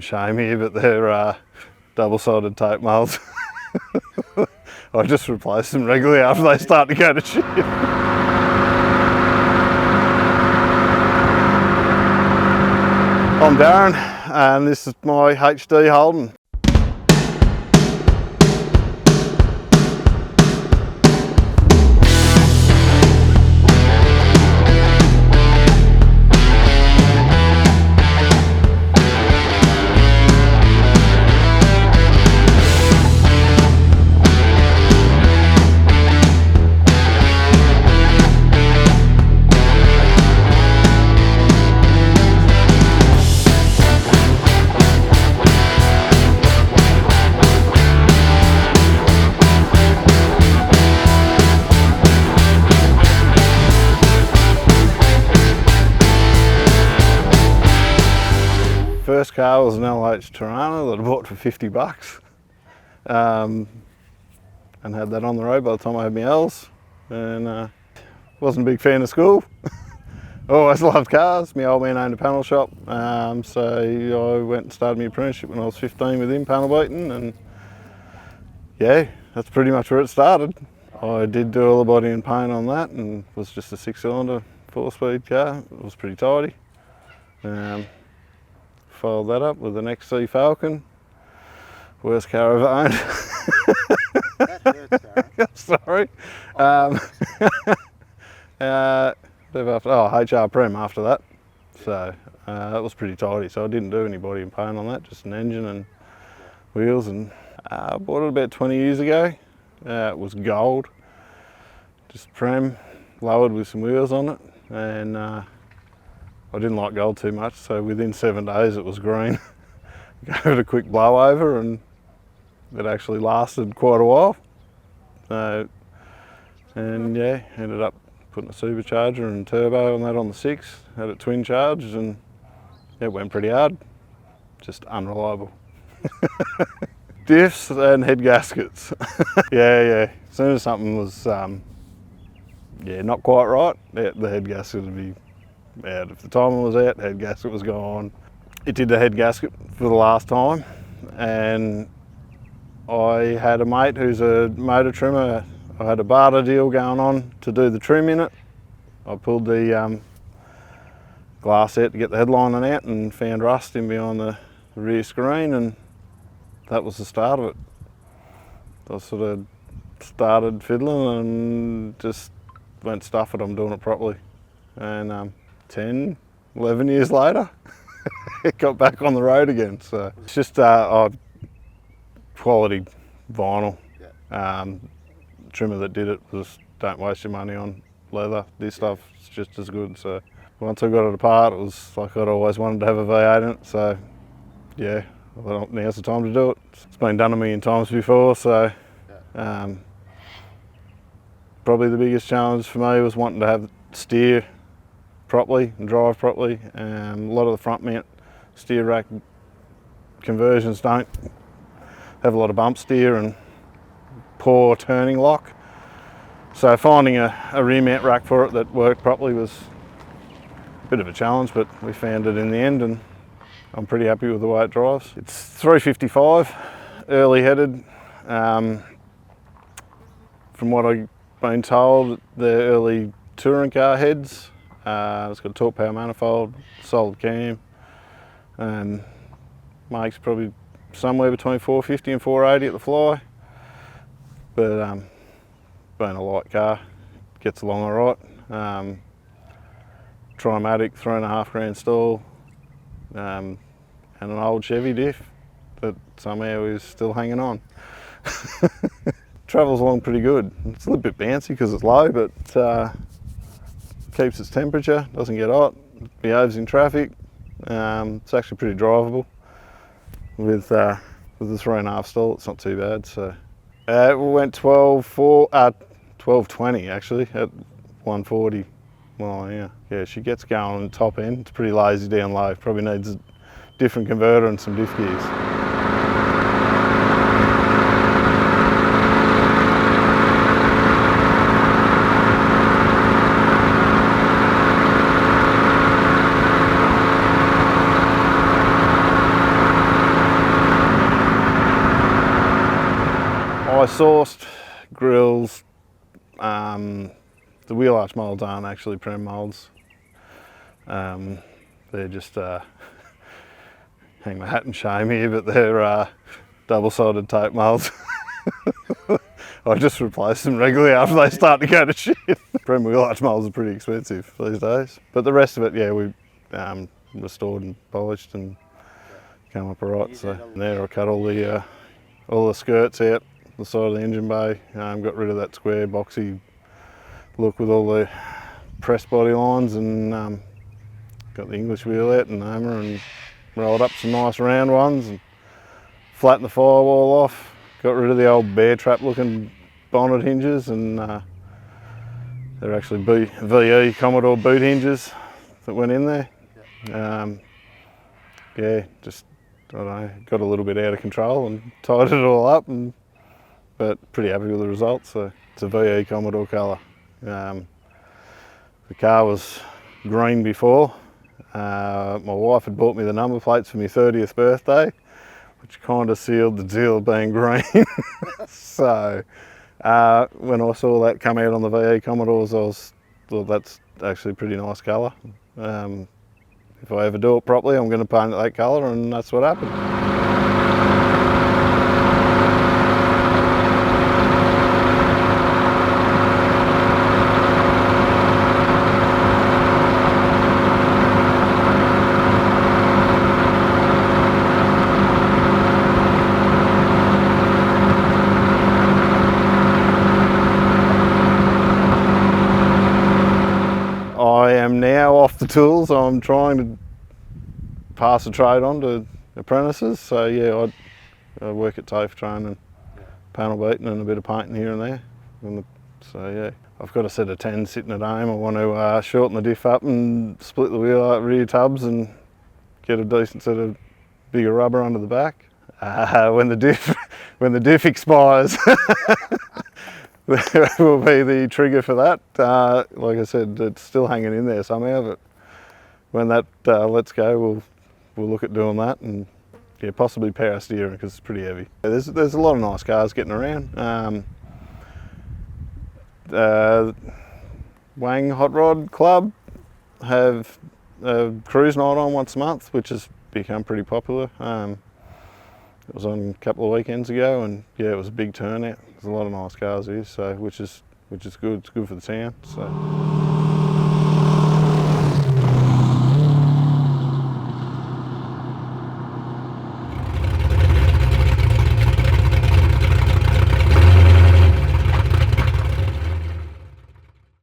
shame here, but they're double-sided tape molds. I just replace them regularly after they start to go to shit. I'm Darren, and this is my HD Holden. First car was an LH Tirana that I bought for 50 bucks, and had that on the road by the time I had my L's, and wasn't a big fan of school. Always loved cars. My old man owned a panel shop, so I went and started my apprenticeship when I was 15 with him, panel beating, and yeah, that's pretty much where it started. I did do all the body and paint on that, and it was just a 6-cylinder 4-speed car. It was pretty tidy. Followed that up with an XC Falcon. Worst car I've ever owned. That hurts, Sorry. HR Prem after that. So that was pretty tidy. So I didn't do any body and paint on that, just an engine and wheels. And I bought it about 20 years ago. It was gold, just Prem, lowered with some wheels on it. And I didn't like gold too much, so within 7 days it was green. Gave it a quick blow over and it actually lasted quite a while. So, and yeah, ended up putting a supercharger and turbo on that on the 6, had it twin charged, and it went pretty hard, just unreliable. Diffs and head gaskets. Yeah. As soon as something was not quite right, the head gasket would be out. If the timer was out, head gasket was gone. It did the head gasket for the last time, and I had a mate who's a motor trimmer. I had a barter deal going on to do the trim in it. I pulled the glass out to get the headlining out and found rust in behind the rear screen, and that was the start of it. I sort of started fiddling and just went, stuff it, I'm doing it properly. And 10, 11 years later, it got back on the road again. So it's just quality vinyl. Trimmer that did it was, don't waste your money on leather. This stuff's just as good. So once I got it apart, it was like I'd always wanted to have a V8 in it. So yeah, well, now's the time to do it. It's been done a million times before. So probably the biggest challenge for me was wanting to have steer properly and drive properly. A lot of the front mount steer rack conversions don't have a lot of bump steer and poor turning lock. So finding a rear mount rack for it that worked properly was a bit of a challenge, but we found it in the end, and I'm pretty happy with the way it drives. It's 355, early headed. From what I've been told, they're early touring car heads. It's got a torque power manifold, solid cam, and makes probably somewhere between 450 and 480 at the fly. But being a light car, gets along all right. Trimatic, 3.5 grand stall, and an old Chevy diff that somehow is still hanging on. Travels along pretty good. It's a little bit bouncy because it's low, but keeps its temperature, doesn't get hot, behaves in traffic. It's actually pretty drivable. With the 3.5 stall, it's not too bad. So we went 12.20 actually at 140. Well, yeah, she gets going on the top end. It's pretty lazy down low. Probably needs a different converter and some diff gears. I sourced grills. The wheel arch moulds aren't actually Prem moulds. They're just, hang my hat and shame here, but they're double-sided tape moulds. I just replace them regularly after they start to go to shit. Prem wheel arch moulds are pretty expensive these days. But the rest of it, yeah, we restored and polished and come up alright. So there I cut all the skirts out the side of the engine bay. Got rid of that square boxy look with all the press body lines, and got the English wheel out and hammer and rolled up some nice round ones and flattened the firewall off. Got rid of the old bear trap looking bonnet hinges, and they're actually VE Commodore boot hinges that went in there. Yeah, just, I don't know, got a little bit out of control and tied it all up, but pretty happy with the results. So it's a VE Commodore colour. The car was green before. My wife had bought me the number plates for my 30th birthday, which kind of sealed the deal of being green. So when I saw that come out on the VE Commodores, I thought that's actually a pretty nice colour. If I ever do it properly, I'm going to paint it that colour, and that's what happened. I am now off the tools. I'm trying to pass the trade on to apprentices. So yeah, I work at TAFE training, panel beating and a bit of painting here and there. So yeah, I've got a set of 10 sitting at home. I want to shorten the diff up and split the wheel out rear tubs and get a decent set of bigger rubber under the back. When the diff expires, there will be the trigger for that. Like I said, it's still hanging in there somehow, but when that lets go, we'll look at doing that, and yeah, possibly power steering because it's pretty heavy. There's a lot of nice cars getting around. Wang Hot Rod Club have a cruise night on once a month, which has become pretty popular. It was on a couple of weekends ago, and yeah, it was a big turnout. There's a lot of nice cars here, so which is good. It's good for the town. So.